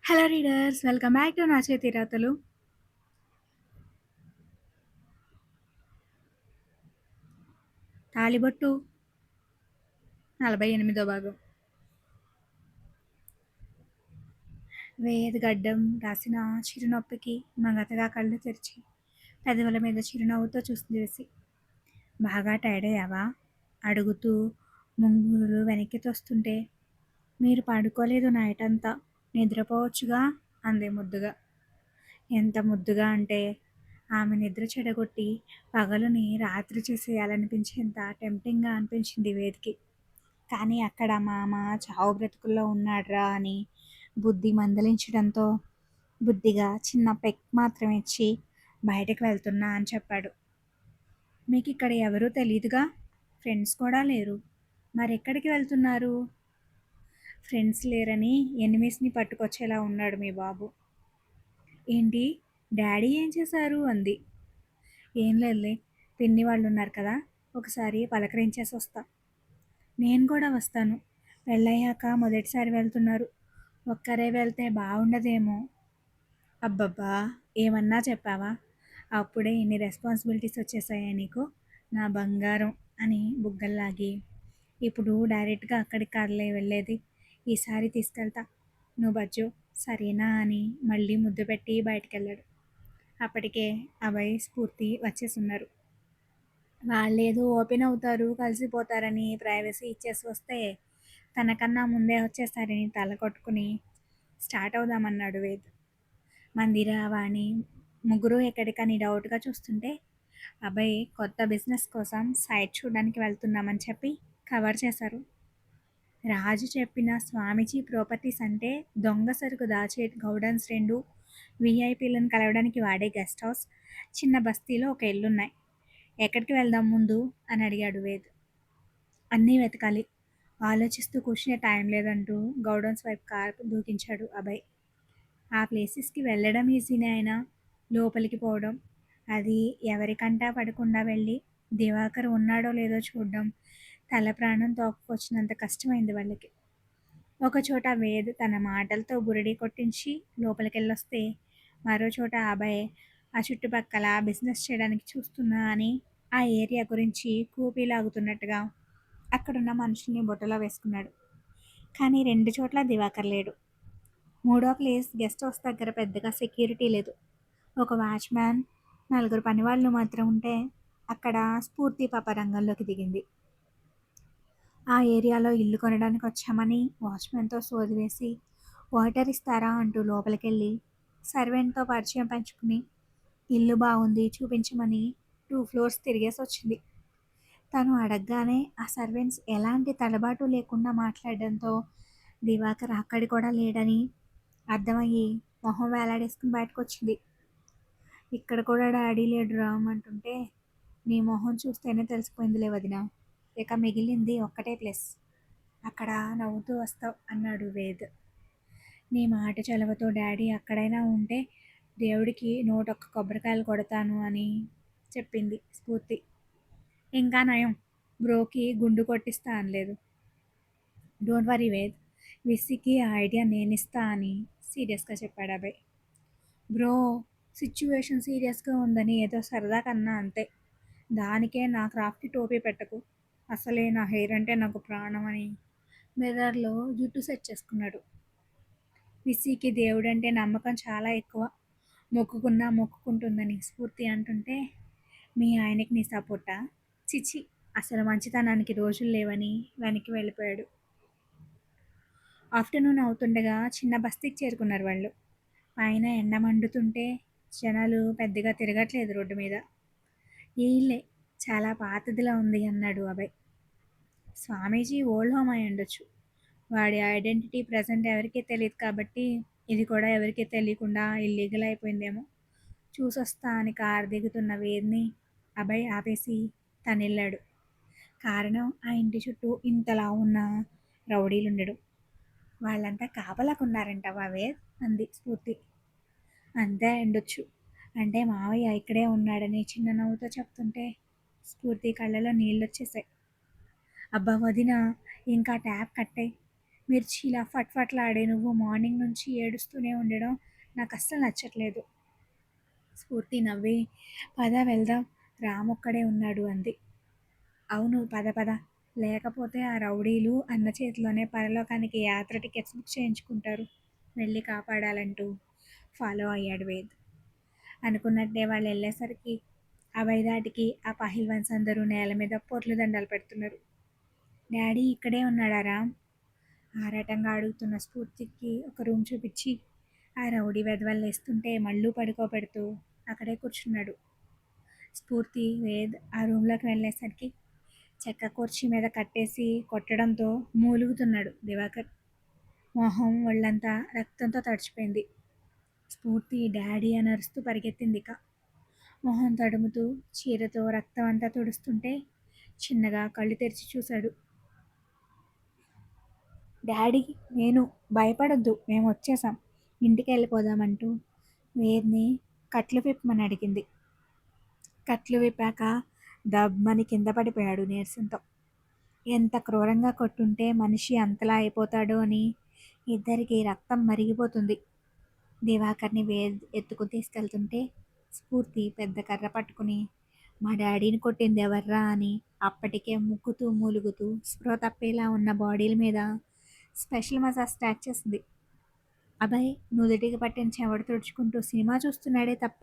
Hello readers, welcome back to నా చేతి రాతలు. తాళిబొట్టు 48వ భాగం. వేయది గడ్డం రాసిన చిరునొప్పికి మగతగా కళ్ళు తెరిచి పెదవుల మీద చిరునవ్వుతో చూస్తుంది వేసి. బాగా టైర్డ్ అయ్యావా అడుగుతూ ముంగురులు వెనక్కి తోస్తుంటే, మీరు పడుకోలేదు నైట్ అంతా, నిద్రపోవచ్చుగా అంది ముద్దుగా. ఎంత ముద్దుగా అంటే ఆమె నిద్ర చెడగొట్టి పగలుని రాత్రి చేసేయాలనిపించేంత టెంప్టింగ్గా అనిపించింది వేదికి. కానీ అక్కడ మామ చావు బ్రతుకుల్లో ఉన్నాడ్రా అని బుద్ధి మందలించడంతో బుద్ధిగా చిన్న పెక్ మాత్రం ఇచ్చి బయటకు వెళ్తున్నా అని చెప్పాడు. మీకు ఇక్కడ ఎవరూ తెలీదుగా, ఫ్రెండ్స్ కూడా లేరు, మరెక్కడికి వెళ్తున్నారు? ఫ్రెండ్స్ లేరని ఎనిమీస్ని పట్టుకొచ్చేలా ఉన్నాడు మీ బాబు. ఏంటి, డాడీ ఏం చేశారు అంది. ఏం లేదులే, పిన్ని వాళ్ళు ఉన్నారు కదా, ఒకసారి పలకరించేసి వస్తా. నేను కూడా వస్తాను, పెళ్ళయ్యాక మొదటిసారి వెళ్తున్నారు, ఒక్కరే వెళ్తే బాగుండదేమో. అబ్బబ్బా, ఏమన్నా చెప్పావా, అప్పుడే ఇన్ని రెస్పాన్సిబిలిటీస్ వచ్చేసాయా నీకు నా బంగారం అని బుగ్గల్లాగి. ఇప్పుడు డైరెక్ట్గా అక్కడికి కాదులే వెళ్ళేది, ఈసారి తీసుకెళ్తా, నువ్వు బజ్జో సరేనా అని మళ్ళీ ముద్దు పెట్టి బయటికెళ్ళాడు. అప్పటికే అభయ్ స్ఫూర్తి వచ్చేసున్నారు. వాళ్ళేదో ఓపెన్ అవుతారు కలిసిపోతారని ప్రైవసీ ఇచ్చేసి వస్తే తనకన్నా ముందే వచ్చేస్తారని తల కొట్టుకుని స్టార్ట్ అవుదామన్నాడు వేద్. మందిర వాణి ముగ్గురు ఎక్కడికని డౌట్గా చూస్తుంటే అభయ్ కొత్త బిజినెస్ కోసం సైట్ చూడడానికి వెళ్తున్నామని చెప్పి కవర్ చేశారు. రాజు చెప్పిన స్వామీజీ ప్రాపర్టీస్ అంటే దొంగ సరుకు దాచే గౌడన్స్ 2 విఐపీలను కలవడానికి వాడే గెస్ట్ హౌస్, చిన్న బస్తీలో ఒక ఇల్లున్నాయి. ఎక్కడికి వెళ్దాం ముందు అని అడిగాడు వేద్. అన్నీ వెతకాలి, ఆలోచిస్తూ కూర్చునే టైం లేదంటూ గౌడన్స్ వైపు కార్ దూకించాడు అభయ్. ఆ ప్లేసెస్కి వెళ్ళడం ఈజీనే అయినా లోపలికి పోవడం, అది ఎవరికంటా పడకుండా వెళ్ళి దివాకర్ ఉన్నాడో లేదో చూడడం తల ప్రాణం తోకకొచ్చినంత కష్టమైంది వాళ్ళకి. ఒకచోట వేద్ తన మాటలతో బురిడి కొట్టించి లోపలికెళ్ళొస్తే మరో చోట అభయ్ ఆ చుట్టుపక్కల బిజినెస్ చేయడానికి చూస్తున్నా అని ఆ ఏరియా గురించి కూపీలాగుతున్నట్టుగా అక్కడున్న మనుషుల్ని బుట్టలో వేసుకున్నాడు. కానీ 2 చోట్ల దివాకర్ లేడు. మూడో ప్లేస్ గెస్ట్ హౌస్ దగ్గర పెద్దగా సెక్యూరిటీ లేదు, ఒక వాచ్మ్యాన్ 4 పనివాళ్ళు మాత్రం ఉంటే అక్కడ స్ఫూర్తి పాప రంగంలోకి దిగింది. ఆ ఏరియాలో ఇల్లు కొనడానికి వచ్చామని వాచ్మెన్తో సోది వేసి వాటర్ ఇస్తారా అంటూ లోపలికెళ్ళి సర్వెంట్తో పరిచయం పెంచుకుని ఇల్లు బాగుంది చూపించమని 2 ఫ్లోర్స్ తిరిగేసి వచ్చింది. తను అడగగానే ఆ సర్వెంట్స్ ఎలాంటి తడబాటు లేకుండా మాట్లాడడంతో దివాకర్ అక్కడి కూడా లేడని అర్థమయ్యి మొహం వేలాడేసుకుని బయటకు వచ్చింది. ఇక్కడ కూడా డాడీ లేడు రామ్ అంటుంటే, నీ మొహం చూస్తేనే తెలిసిపోయిందిలే వదిన, ఇక మిగిలింది ఒక్కటే ప్లేస్, అక్కడ నవ్వుతూ వస్తావు అన్నాడు వేద్. నీ మాట చలవతో డాడీ అక్కడైనా ఉంటే దేవుడికి 101 కొబ్బరికాయలు కొడతాను అని చెప్పింది స్ఫూర్తి. ఇంకా నయం, బ్రోకి గుండు కొట్టిస్తా అనలేదు. డోంట్ వరీ వేద్, విస్సీకి ఆ ఐడియా నేనిస్తా అని సీరియస్గా చెప్పాడు అభయ్. బ్రో, సిచ్యువేషన్ సీరియస్గా ఉందని ఏదో సరదా కన్నా అంతే, దానికే నా క్రాఫ్ట్కి టోపీ పెట్టకు, అసలే నా హెయిర్ అంటే నాకు ప్రాణం అని మిర్రర్లో జుట్టు సెట్ చేసుకున్నాడు. విస్సీకి దేవుడంటే నమ్మకం చాలా ఎక్కువ, మొక్కుకున్నా మొక్కుకుంటుందని స్ఫూర్తి అంటుంటే, మీ ఆయనకి నీ సపోర్టా? చిచి, అసలు మంచితనానికి రోజులు లేవని వెనక్కి వెళ్ళిపోయాడు. ఆఫ్టర్నూన్ అవుతుండగా చిన్న బస్తీకి చేరుకున్నారు వాళ్ళు. పైన ఎండ మండుతుంటే జనాలు పెద్దగా తిరగట్లేదు రోడ్డు మీద. ఈ ఇల్లే చాలా పాతదిలా ఉంది అన్నాడు అభయ్. స్వామీజీ ఓల్డ్ హోమ్ అయి ఉండొచ్చు, వాడి ఐడెంటిటీ ప్రజెంట్ ఎవరికీ తెలియదు కాబట్టి ఇది కూడా ఎవరికీ తెలియకుండా ఇల్లీగల్ అయిపోయిందేమో, చూసొస్తా అని కారు దిగుతున్న వేద్ని అభయ్ ఆపేసి తనెళ్ళాడు. కారణం ఆ ఇంటి చుట్టూ ఇంతలా ఉన్న రౌడీలుండడం. వాళ్ళంతా కాపలాకున్నారంటావా వేద్ అంది స్ఫూర్తి. అంతే ఉండొచ్చు, అంటే మావయ్య ఇక్కడే ఉన్నాడని చిన్న నవ్వుతో చెప్తుంటే స్ఫూర్తి కళ్ళలో నీళ్ళొచ్చేసాయి. అబ్బా వదిన, ఇంకా ట్యాప్ కట్టాయి, మిర్చిలా ఫట్‌ఫట్లాడే నువ్వు మార్నింగ్ నుంచి ఏడుస్తూనే ఉండడం నాకస్సలు నచ్చట్లేదు. స్ఫూర్తి నవ్వి పద వెళ్దాం రామొక్కడే ఉన్నాడు అంది. అవును పద పద. లేకపోతే ఆ రౌడీలు అన్న చేతిలోనే పరలోకానికి యాత్ర టికెట్స్ బుక్ చేయించుకుంటారు. వెళ్ళి కాపాడాలంటూ ఫాలో అయ్యాడు వేద్. అనుకున్నట్టే వాళ్ళు వెళ్ళేసరికి అభయ్ దాటికి ఆ పహిల్వాన్స్ అందరూ నేల మీద పొర్లు దండాలు పెడుతున్నారు. డాడీ ఇక్కడే ఉన్నాడా రామ్? ఆరాటంగా అడుగుతున్న స్ఫూర్తికి ఒక రూమ్ చూపించి ఆ రౌడీ వెధవలు లేస్తుంటే మళ్ళూ పడుకోబెడుతూ అక్కడే కూర్చున్నాడు. స్ఫూర్తి వేద్ ఆ రూమ్లోకి వెళ్ళేసరికి చెక్క కుర్చీ మీద కట్టేసి కొట్టడంతో మూలుగుతున్నాడు దివాకర్. మొహం ఒళ్ళంతా రక్తంతో తడిచిపోయింది. స్ఫూర్తి డాడీ అని అరుస్తూ పరిగెత్తింది ఇక. మొహం తడుముతూ చీరతో రక్తం అంతా తుడుస్తుంటే చిన్నగా కళ్ళు తెరిచి చూశాడు. డాడీ నేను భయపడొద్దు మేము వచ్చేసాం ఇంటికి వెళ్ళిపోదామంటూ వేద్ని కట్లు విప్పమని అడిగింది. కట్లు విప్పాక దబ్బని కింద పడిపోయాడు నీరసంతో. ఎంత క్రూరంగా కొట్టుంటే మనిషి అంతలా అయిపోతాడో అని ఇద్దరికి రక్తం మరిగిపోతుంది. దివాకర్ని వేద్ ఎత్తుకుని తీసుకెళ్తుంటే స్ఫూర్తి పెద్ద కర్ర పట్టుకుని మా డాడీని కొట్టింది ఎవర్రా అని అప్పటికే ముక్కుతూ మూలుగుతూ స్పృహ తప్పేలా ఉన్న బాడీల మీద స్పెషల్ మసాజ్ స్టార్ట్ చేసింది. అబ్బాయి నుదుటికి పట్టిన చెమట తుడుచుకుంటూ సినిమా చూస్తున్నాడే తప్ప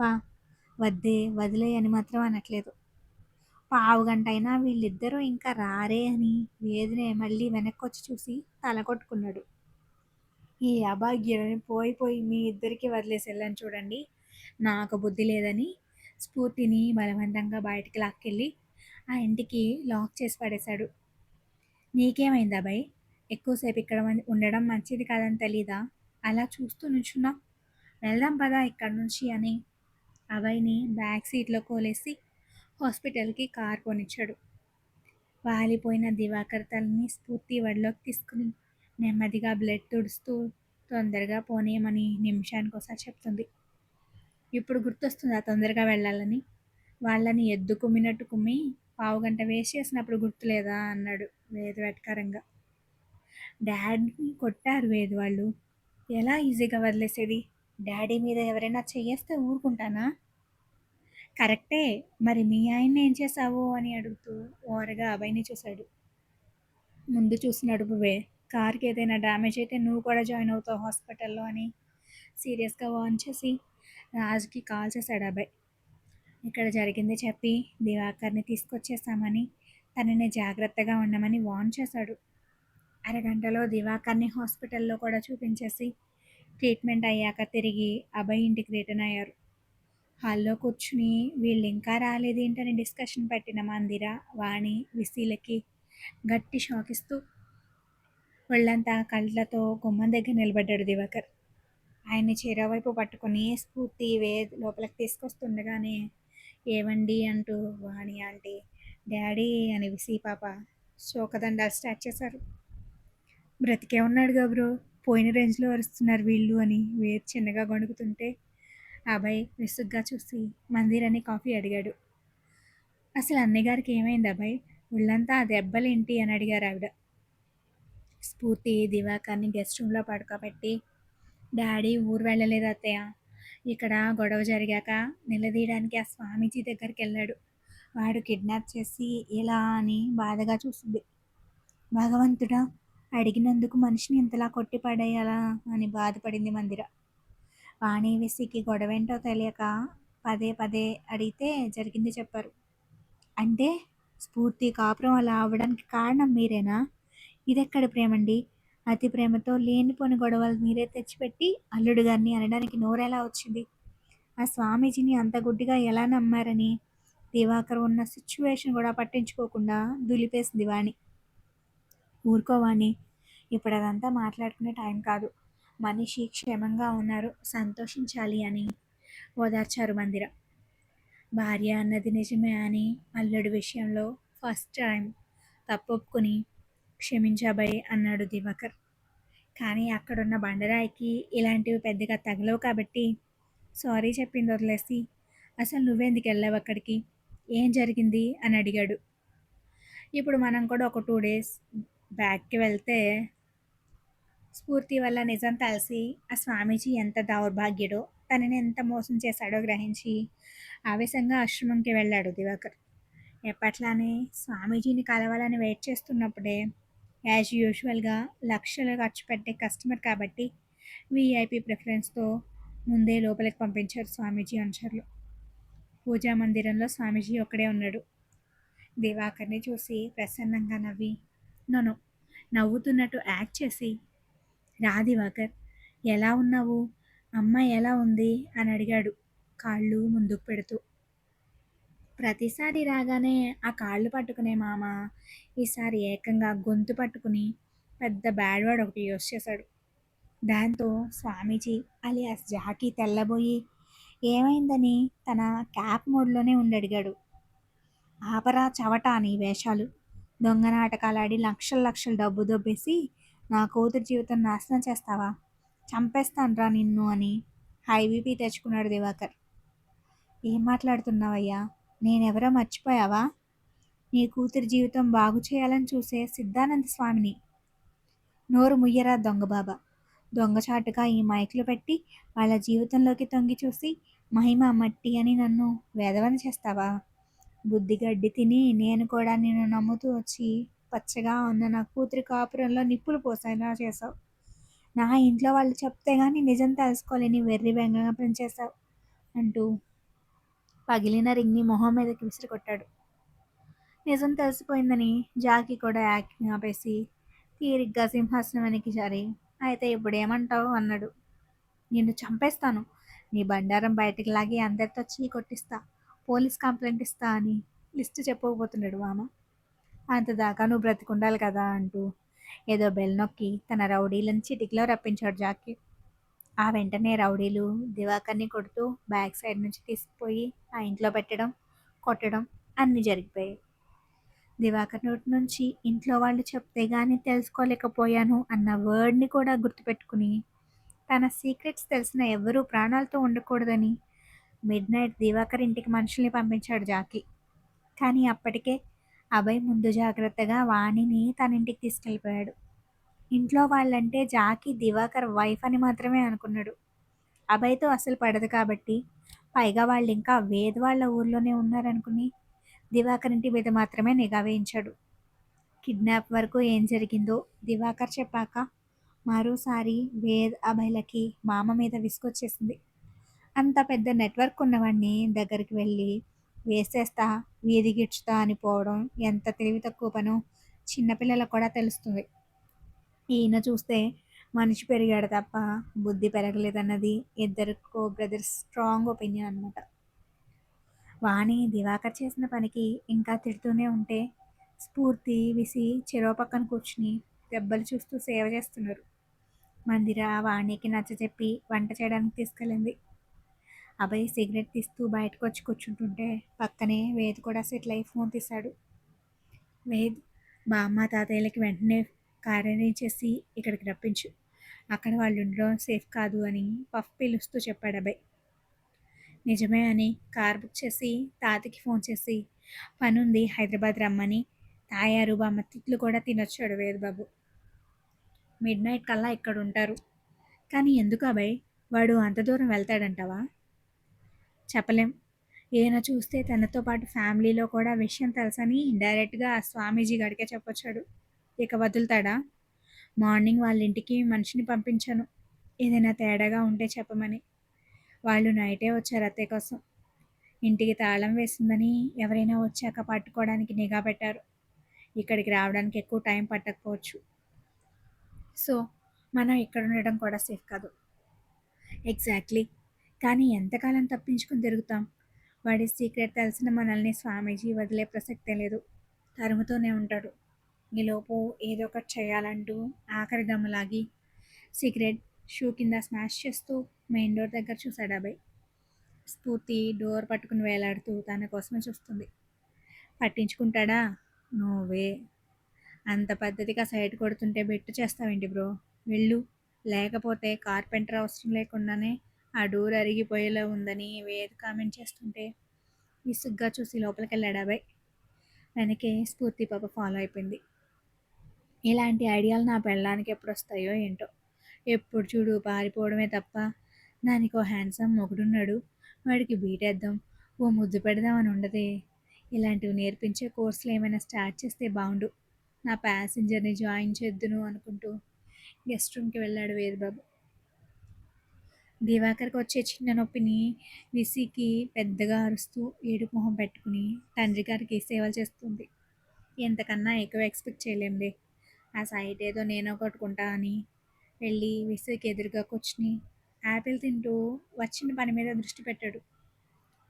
వద్దే వదిలే అని మాత్రం అనట్లేదు. పావుగంట అయినా వీళ్ళిద్దరూ ఇంకా రారే అని వేదినే మళ్ళీ వెనక్కొచ్చి చూసి తల కొట్టుకున్నాడు. ఈ అభాగ్యులని పోయి పోయి మీ ఇద్దరికి వదిలేసి వెళ్ళని చూడండి నాకు బుద్ధి లేదని స్ఫూర్తిని బలవంతంగా బయటికి లాక్కెళ్ళి ఆ ఇంటికి లాక్ చేసి పడేశాడు. నీకేమైంది అబ్బాయి? ఎక్కువసేపు ఇక్కడ ఉండడం మంచిది కాదని తెలీదా? అలా చూస్తూ నుంచున్నావు. వెళ్దాం పదా ఇక్కడి నుంచి అని అభయ్ని బ్యాక్ సీట్లో కోలేసి హాస్పిటల్కి కార్ కొనిచ్చాడు. వాలిపోయిన దివాకర్ తలని స్ఫూర్తి ఒడిలోకి తీసుకుని నెమ్మదిగా బ్లడ్ తుడుస్తూ తొందరగా పోనీయమని నిమిషానికోసారి చెప్తుంది. ఇప్పుడు గుర్తొస్తుందా తొందరగా వెళ్ళాలని? వాళ్ళని ఎద్దు కుమ్మినట్టు కుమ్మి పావుగంట వేస్ట్ చేసినప్పుడు గుర్తులేదా అన్నాడు వేద్ వెటకారంగా. డాడీని కొట్టారు వేద్ వాళ్ళు. ఎలా ఈజీగా వదిలేసేది? డాడీ మీద ఎవరైనా చెయ్యేస్తే ఊరుకుంటానా? కరెక్టే మరి మీ ఆయన్ని ఏం చేశావు అని అడుగుతూ ఓరగా అభయ్ని చూశాడు. ముందు చూసి నడుపువే కార్కి ఏదైనా డ్యామేజ్ అయితే నువ్వు కూడా జాయిన్ అవుతావు హాస్పిటల్లో అని సీరియస్గా వార్న్ చేసి రాజ్కి కాల్ చేశాడు అభయ్. ఇక్కడ జరిగింది చెప్పి దివాకర్ని తీసుకొచ్చేసామని తనని జాగ్రత్తగా ఉండమని వార్న్ చేశాడు. అరగంటలో దివాకర్ని హాస్పిటల్లో కూడా చూపించేసి ట్రీట్మెంట్ అయ్యాక తిరిగి అభయ్ ఇంటికి రిటర్న్ అయ్యారు. హాల్లో కూర్చుని వీళ్ళు ఇంకా రాలేదేంటని డిస్కషన్ పెట్టిన మందిర, వాణి, విశీలకి గట్టి షాక్ ఇస్తూ ఒళ్ళంతా కళ్ళతో గుమ్మం దగ్గర నిలబడ్డాడు దివాకర్. ఆయన్ని చెరోవైపు పట్టుకుని స్ఫూర్తి వేద్ లోపలికి తీసుకొస్తుండగానే ఏవండి అంటూ వాణి ఆంటీ, డాడీ అని విసి పాప శోకదండాలు స్టార్ట్ చేశారు. బ్రతికే ఉన్నాడు గబ్రో పోయిన రేంజ్లో అరుస్తున్నారు వీళ్ళు అని వేద్ చిన్నగా గొణుకుతుంటే అభయ్ విసుగ్గా చూసి మందిరని కాఫీ అడిగాడు. అసలు అన్నయ్యగారికి ఏమైంది అభయ్? ఒళ్ళంతా ఆ దెబ్బలేంటి అని అడిగారు ఆవిడ. స్ఫూర్తి దివాకర్ని గెస్ట్ రూమ్లో పడుకోబెట్టి డాడీ ఊరు వెళ్ళలేదు అత్తయ్య. ఇక్కడ గొడవ జరిగాక నిలదీయడానికి ఆ స్వామీజీ దగ్గరికి వెళ్ళాడు. వాడు కిడ్నాప్ చేసి ఎలా అని బాధగా చూసింది. భగవంతుడా అడిగినందుకు మనిషిని ఇంతలా కొట్టి పడేయాలా అని బాధపడింది మందిర. వాణి విసికి గొడవేంటో తెలియక పదే పదే అడిగితే జరిగింది చెప్పారు. అంటే స్ఫూర్తి కాపురం అలా అవ్వడానికి కారణం మీరేనా? ఇదెక్కడి ప్రేమండి? అతి ప్రేమతో లేనిపోని గొడవలు మీరే తెచ్చిపెట్టి అల్లుడు గారిని అనడానికి నోరెలా వచ్చింది? ఆ స్వామీజీని అంత గుడ్డిగా ఎలా నమ్మారని దివాకర్ ఉన్న సిచ్యువేషన్ కూడా పట్టించుకోకుండా దులిపేసింది వాణి. ఊరుకోవాణి ఇప్పుడు అదంతా మాట్లాడుకునే టైం కాదు. మనిషి క్షేమంగా ఉన్నారు సంతోషించాలి అని ఓదార్చారు మందిర. భార్య అన్నది నిజమే అని అల్లుడి విషయంలో ఫస్ట్ టైం తప్పొప్పుకుని క్షమించాబయ్ అన్నాడు దివాకర్. కానీ అక్కడున్న బండరాయికి ఇలాంటివి పెద్దగా తగలవు కాబట్టి సారీ చెప్పింది వదిలేసి అసలు నువ్వెందుకు వెళ్ళావు అక్కడికి? ఏం జరిగింది అని అడిగాడు. ఇప్పుడు మనం కూడా ఒక 2 days బ్యాక్కి వెళ్తే స్ఫూర్తి వల్ల నిజం తెలిసి ఆ స్వామీజీ ఎంత దౌర్భాగ్యుడో, తనని ఎంత మోసం చేశాడో గ్రహించి ఆవేశంగా ఆశ్రమంకి వెళ్ళాడు దివాకర్. ఎప్పట్లానే స్వామీజీని కలవాలని వెయిట్ చేస్తున్నప్పుడే యాజ్ యూజువల్గా లక్షలు ఖర్చు పెట్టే కస్టమర్ కాబట్టి వీఐపీ ప్రిఫరెన్స్తో ముందే లోపలికి పంపించారు స్వామీజీ అనుచరులు. పూజా మందిరంలో స్వామీజీ ఒక్కడే ఉన్నాడు. దివాకర్ని చూసి ప్రసన్నంగా నవ్వి నన్ను నవ్వుతున్నట్టు యాక్ట్ చేసి, రా దివాకర్, ఎలా ఉన్నావు, అమ్మ ఎలా ఉంది అని అడిగాడు కాళ్ళు ముందుకు పెడుతూ. ప్రతిసారి రాగానే ఆ కాళ్ళు పట్టుకునే మామ ఈసారి ఏకంగా గొంతు పట్టుకుని పెద్ద బ్యాడ్ వర్డ్ ఒకటి యూస్ చేశాడు. దాంతో స్వామీజీ అలియాస్ జాకీ తెల్లబోయి ఏమైందని తన క్యాప్ మోడ్లోనే ఉండి అడిగాడు. ఆపరా చవట నీ వేషాలు, దొంగ నాటకాలాడి లక్షల లక్షల డబ్బు దొబ్బేసి నా కూతురు జీవితం నాశనం చేస్తావా, చంపేస్తాన్రా నిన్ను అని హై బీపీ తెచ్చుకున్నాడు దివాకర్. ఏం మాట్లాడుతున్నావయ్యా, నేనెవరో మర్చిపోయావా, నీ కూతురి జీవితం బాగు చేయాలని చూసే సిద్ధానంద స్వామిని. నోరు ముయ్యరా దొంగ బాబా, దొంగచాటుగా ఈ మైకులు పెట్టి వాళ్ళ జీవితంలోకి తొంగి చూసి మహిమ మట్టి అని నన్ను వేదవని చేస్తావా. బుద్ధి గడ్డి తిని నేను కూడా నిన్ను నమ్ముతూ వచ్చి పచ్చగా ఉన్న నా కూతురి కాపురంలో నిప్పులు పోసేలా చేశావు. నా ఇంట్లో వాళ్ళు చెప్తే గానీ నిజం తెలుసుకోలేని వెర్రి బెంగగా పెంచేశావు అంటూ పగిలిన రింగ్ని మొహం మీదకి విసిరికొట్టాడు. నిజం తెలిసిపోయిందని జాకీ కూడా యాక్టింగ్ ఆపేసి తీరిగ్గా సింహాసనం వెనక్కి జారి, అయితే ఇప్పుడు ఏమంటావు అన్నాడు. నిన్ను చంపేస్తాను, నీ బండారం బయటికి లాగి అందరితో చీ కొట్టిస్తా, పోలీస్ కంప్లైంట్ ఇస్తా అని లిస్టు చెప్పకపోతున్నాడు మామ. అంతదాకా నువ్వు బ్రతికుండాలి కదా అంటూ ఏదో బెల్ నొక్కి తన రౌడీలను చిటికలో రప్పించాడు జాకీ. ఆ వెంటనే రౌడీలు దివాకర్ని కొడుతూ బ్యాక్ సైడ్ నుంచి తీసుకుపోయి ఆ ఇంట్లో పెట్టడం, కొట్టడం అన్నీ జరిగిపోయాయి. దివాకర్ నోటి నుంచి ఇంట్లో వాళ్ళు చెప్తే గానీ తెలుసుకోలేకపోయాను అన్న వర్డ్ని కూడా గుర్తుపెట్టుకుని తన సీక్రెట్స్ తెలిసిన ఎవరూ ప్రాణాలతో ఉండకూడదని మిడ్ నైట్ దివాకర్ ఇంటికి మనుషుల్ని పంపించాడు జాకీ. కానీ అప్పటికే అభయ్ ముందు జాగ్రత్తగా వాణిని తన ఇంటికి తీసుకెళ్ళిపోయాడు. ఇంట్లో వాళ్ళంటే జాకీ దివాకర్ వైఫ్ అని మాత్రమే అనుకున్నాడు. అభయ్తో అసలు పడదు కాబట్టి, పైగా వాళ్ళు ఇంకా వేద్ వాళ్ళ ఊర్లోనే ఉన్నారనుకుని దివాకర్ ఇంటి మీద మాత్రమే నిఘా వేయించాడు. కిడ్నాప్ వరకు ఏం జరిగిందో దివాకర్ చెప్పాక మరోసారి వేద్ అభయ్లకి మామ మీద విసుగొచ్చేసింది. అంత పెద్ద నెట్వర్క్ ఉన్నవాడిని దగ్గరికి వెళ్ళి వేసేస్తా, వీధి గిడ్చుతా అని పోవడం ఎంత తెలివి తక్కువ పనో చిన్నపిల్లలకు కూడా తెలుస్తుంది. ఈయన చూస్తే మనిషి పెరిగాడు తప్ప బుద్ధి పెరగలేదన్నది ఇద్దరికో బ్రదర్స్ స్ట్రాంగ్ ఒపీనియన్ అనమాట. వాణి దివాకర్ చేసిన పనికి ఇంకా తిడుతూనే ఉంటే స్ఫూర్తి విసి చెరో పక్కన కూర్చుని దెబ్బలు చూస్తూ సేవ చేస్తున్నారు. మందిర వాణికి నచ్చజెప్పి వంట చేయడానికి తీసుకెళ్ళింది. అభయ్ సిగరెట్ తీస్తూ బయటకు వచ్చి కూర్చుంటుంటే పక్కనే వేద్ కూడా సెటిల్ అయి ఫోన్ తీశాడు. వేద్, బామ్మ తాతయ్యలకి వెంటనే కార్ అరేంజ్ చేసి ఇక్కడికి రప్పించు, అక్కడ వాళ్ళు ఉండడం సేఫ్ కాదు అని పఫ్ పిలుస్తూ చెప్పాడు అభయ్. నిజమే అని కార్ బుక్ చేసి తాతకి ఫోన్ చేసి పనుంది హైదరాబాద్ రమ్మని తాయారు బామ్మ తిట్లు కూడా తినొచ్చాడు వేదబాబు. మిడ్ నైట్ కల్లా ఇక్కడ ఉంటారు. కానీ ఎందుకు అభయ్, వాడు అంత దూరం వెళ్తాడంటావా? చెప్పలేం, ఈయన చూస్తే తనతో పాటు ఫ్యామిలీలో కూడా విషయం తెలుసని డైరెక్ట్గా ఆ స్వామీజీ గడికే చెప్పొచ్చాడు. ఇక వదులుతాడా? మార్నింగ్ వాళ్ళ ఇంటికి మనిషిని పంపించాను, ఏదైనా తేడాగా ఉంటే చెప్పమని. వాళ్ళు నైటే వచ్చారు అత్తయ్య కోసం. ఇంటికి తాళం వేసిందని ఎవరైనా వచ్చాక పట్టుకోవడానికి నిఘా పెట్టారు. ఇక్కడికి రావడానికి ఎక్కువ టైం పట్టకపోవచ్చు. సో మనం ఇక్కడ ఉండడం కూడా సేఫ్ కాదు. ఎగ్జాక్ట్లీ, కానీ ఎంతకాలం తప్పించుకుని తిరుగుతాం? వాడి సీక్రెట్ తెలిసిన మనల్ని స్వామీజీ వదిలే ప్రసక్తే లేదు, తరుముతూనే ఉంటాడు. ఈలోపు ఏదో ఒకటి చేయాలంటూ ఆఖరి దమ్ములాగి సిగరెట్ షూ కింద స్మాష్ చేస్తూ మెయిన్ డోర్ దగ్గర చూశాడు అభయ్. స్ఫూర్తి డోర్ పట్టుకుని వేలాడుతూ తన కోసమే చూస్తుంది. పట్టించుకుంటాడా? నోవే, అంత పద్ధతిగా సైడ్ కొడుతుంటే బెట్టు చేస్తావేంటి బ్రో, వెళ్ళు, లేకపోతే కార్పెంటర్ అవసరం లేకుండానే ఆ డోర్ అరిగిపోయేలా ఉందని వేద్ కామెంట్ చేస్తుంటే విసుగ్గా చూసి లోపలికి వెళ్ళాడు అభయ్. వెనకే స్ఫూర్తి పాప ఫాలో అయిపోయింది. ఇలాంటి ఐడియాలు నా పెళ్ళడానికి ఎప్పుడు వస్తాయో ఏంటో. ఎప్పుడు చూడు పారిపోవడమే తప్ప దానికో హ్యాండ్సమ్ మొగుడున్నాడు. వాడికి బీటేద్దాం, ఓ ముద్దు పెడదామని ఉండదే. ఇలాంటివి నేర్పించే కోర్సులు ఏమైనా స్టార్ట్ చేస్తే బాగుండు. నా ప్యాసింజర్ని జాయిన్ చేద్దును అనుకుంటూ గెస్ట్ రూమ్కి వెళ్ళాడు వేదబాబు. దివాకర్కి వచ్చే చిన్న నొప్పిని విసికి పెద్దగా అరుస్తూ ఏడుపు మొహం పెట్టుకుని తండ్రి గారికి సేవలు చేస్తుంది. ఎంతకన్నా ఎక్కువ ఎక్స్పెక్ట్ చేయలేంలే. ఆ సైట్ ఏదో నేనో కొట్టుకుంటా అని వెళ్ళి విసికి ఎదురుగా కూర్చుని యాపిల్ తింటూ వచ్చిన పని మీద దృష్టి పెట్టాడు.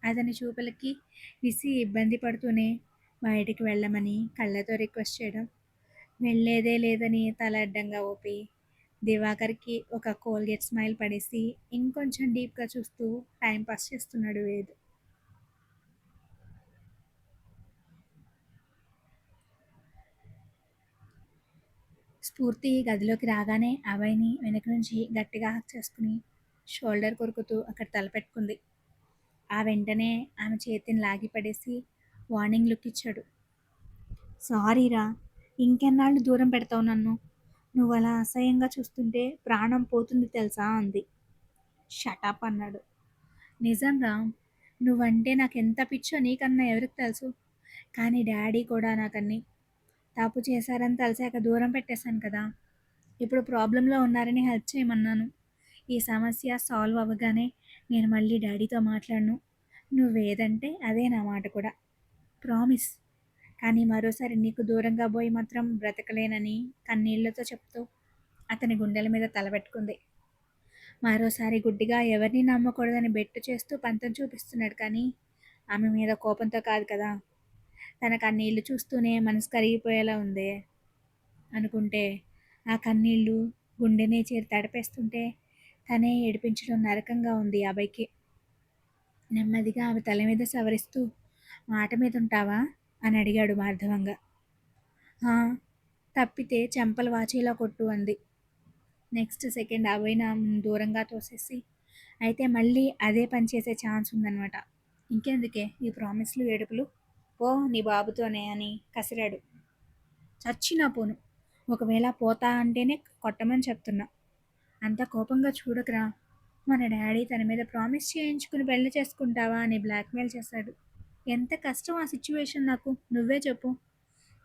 అతని చూపులకి విసి ఇబ్బంది పడుతూనే బయటికి వెళ్ళమని కళ్ళతో రిక్వెస్ట్ చేయడం, వెళ్ళేదే లేదని తల అడ్డంగా ఊపి దివాకర్కి ఒక కోల్గేట్ స్మైల్ పడేసి ఇంకొంచెం డీప్గా చూస్తూ టైం పాస్ చేస్తున్నాడు వేద్. స్ఫూర్తి గదిలోకి రాగానే అభయ్ని వెనక నుంచి గట్టిగా హక్ చేసుకుని షోల్డర్ కొరుకుతూ అక్కడ తలపెట్టుకుంది. ఆ వెంటనే ఆమె చేతిని లాగి పడేసి వార్నింగ్ లుక్ ఇచ్చాడు. సారీరా, ఇంకెన్నాళ్ళు దూరం పెడతావు నన్ను? నువ్వు అలా అసహ్యంగా చూస్తుంటే ప్రాణం పోతుంది తెలుసా అంది. షటప్ అన్నాడు. నిజం రా, నువ్వంటే నాకెంత పిచ్చో నీకన్నా ఎవరికి తెలుసు. కానీ డాడీ కూడా నాకన్నీ తప్పు చేశారని తెలిసాక దూరం పెట్టేశాను కదా. ఇప్పుడు ప్రాబ్లంలో ఉన్నారని హెల్ప్ చేయమన్నాను. ఈ సమస్య సాల్వ్ అవ్వగానే నేను మళ్ళీ డాడీతో మాట్లాడను. నువ్వేదంటే అదే నా మాట కూడా. ప్రామిస్. కానీ మరోసారి నీకు దూరంగా పోయి మాత్రం బ్రతకలేనని కన్నీళ్లతో చెప్తూ అతని గుండెల మీద తలపెట్టుకుంది. మరోసారి గుడ్డిగా ఎవరిని నమ్మకూడదని బెట్టు చేస్తూ పంతం చూపిస్తున్నాడు కానీ ఆమె మీద కోపంతో కాదు కదా. తన కన్నీళ్లు చూస్తూనే మనసు కరిగిపోయేలా ఉందే అనుకుంటే ఆ కన్నీళ్లు గుండెనే చేరి తడిపేస్తుంటే తనే ఏడిపించడం నరకంగా ఉంది అభయ్కి. నెమ్మదిగా ఆమె తల మీద సవరిస్తూ మాట మీద ఉంటావా అని అడిగాడు మార్ధవంగా. "ఆ, తప్పితే చెంపలు వాచేలా కొట్టు" అంది. నెక్స్ట్ సెకండ్ అభయ్న దూరంగా తోసేసి అయితే మళ్ళీ అదే పని చేసే ఛాన్స్ ఉందన్నమాట. ఇంకెందుకే ఈ ప్రామిస్లు ఏడుపులు, పో నీ బాబుతోనే అని కసిరాడు. చచ్చినా పోను, ఒకవేళ పోతా అంటేనే కొట్టమని చెప్తున్నా. అంత కోపంగా చూడకురా. మన డాడీ తన మీద ప్రామిస్ చేయించుకుని పెళ్లి చేసుకుంటావా అని బ్లాక్మెయిల్ చేశాడు. ఎంత కష్టం ఆ సిచ్యువేషన్ నాకు నువ్వే చెప్పు.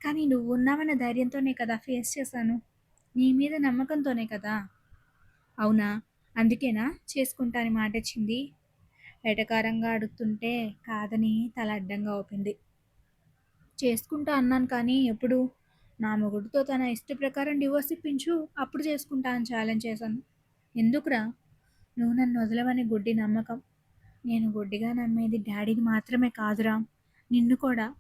కానీ నువ్వు ఉన్నావన్న ధైర్యంతోనే కదా ఫేస్ చేశాను. నీ మీద నమ్మకంతోనే కదా. అవునా, అందుకేనా చేసుకుంటా అని మాటిచ్చింది? వెటకారంగా అడుగుతుంటే కాదని తల అడ్డంగా ఊపింది. చేసుకుంటా అన్నాను కానీ ఎప్పుడు? నా మొగుడితో తన ఇష్ట ప్రకారం డివోర్స్ ఇప్పించు, అప్పుడు చేసుకుంటా అని ఛాలెంజ్ చేశాను. ఎందుకురా? నువ్వు నన్ను వదలవని గుడ్డి నమ్మకం. నేను గుడ్డిగా నమ్మేది డాడీని మాత్రమే కాదురా, నిన్ను కూడా.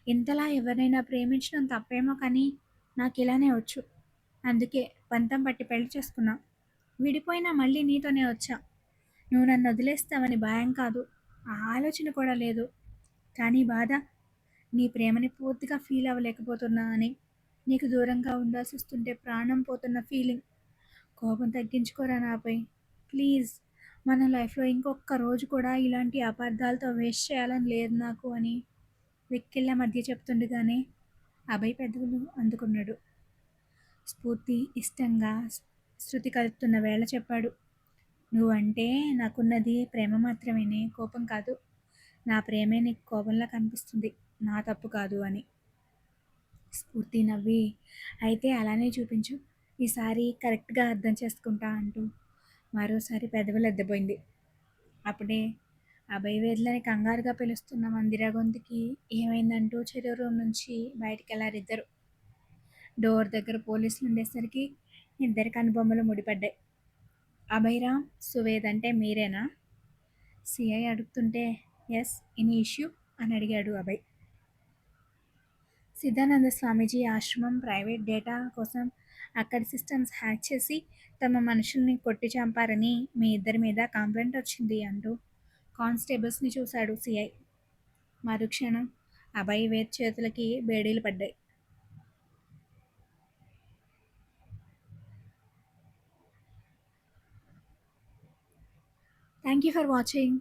ఇంతలా ఎవరినైనా ప్రేమించడం తప్పేమో కానీ నాకు ఇలానే వచ్చు. అందుకే పంతం పట్టి పెళ్లి చేసుకున్నా. విడిపోయినా మళ్ళీ నీతోనే వచ్చా. నువ్వు నన్ను వదిలేస్తావని భయం కాదు, ఆ ఆలోచన కూడా లేదు. కానీ బాధ, నీ ప్రేమని పూర్తిగా ఫీల్ అవ్వలేకపోతున్నా అని. నీకు దూరంగా ఉండాల్సి వస్తుంటే ప్రాణం పోతున్న ఫీలింగ్. కోపం తగ్గించుకోరా నాపై ప్లీజ్. మన లైఫ్లో ఇంకొక రోజు కూడా ఇలాంటి అపార్థాలతో వేస్ట్ చేయాలని లేదు నాకు అని వెక్కిళ్ళ మధ్య చెప్తుండగానే అభయ్ పెదవులు అందుకున్నాడు. స్ఫూర్తి ఇష్టంగా శృతి కలుపుతున్న వేళ చెప్పాడు. నువ్వంటే నాకున్నది ప్రేమ మాత్రమేనే, కోపం కాదు. నా ప్రేమే నీకు కోపంలా కనిపిస్తుంది, నా తప్పు కాదు అని. స్ఫూర్తి నవ్వి అయితే అలానే చూపించు, ఈసారి కరెక్ట్గా అర్థం చేసుకుంటా అంటూ మరోసారి పెదవులు ఎద్దబోయింది. అప్పుడే అభయ్ వేద్లని కంగారుగా పిలుస్తున్న మందిర గొంతుకి ఏమైందంటూ చెరువు రూమ్ నుంచి బయటికి వెళ్ళారిద్దరు. డోర్ దగ్గర పోలీసులు ఉండేసరికి ఇద్దరి కనుబొమ్మలు ముడిపడ్డాయి. అభయ్రామ్, సువేద్ అంటే మీరేనా? సిఐ అడుగుతుంటే ఎస్, ఎనీ ఇష్యూ అని అడిగాడు అభయ్. సిద్ధానంద స్వామీజీ ఆశ్రమం ప్రైవేట్ డేటా కోసం అక్కడి సిస్టమ్స్ హ్యాక్ చేసి తమ మనుషుల్ని కొట్టి చంపారని మీ ఇద్దరి మీద కంప్లైంట్ వచ్చింది అంటూ కానిస్టేబుల్స్ని చూశాడు సిఐ. మరుక్షణం అభయ్ వేద్ చేతులకి బేడీలు పడ్డాయి. Thank you for watching.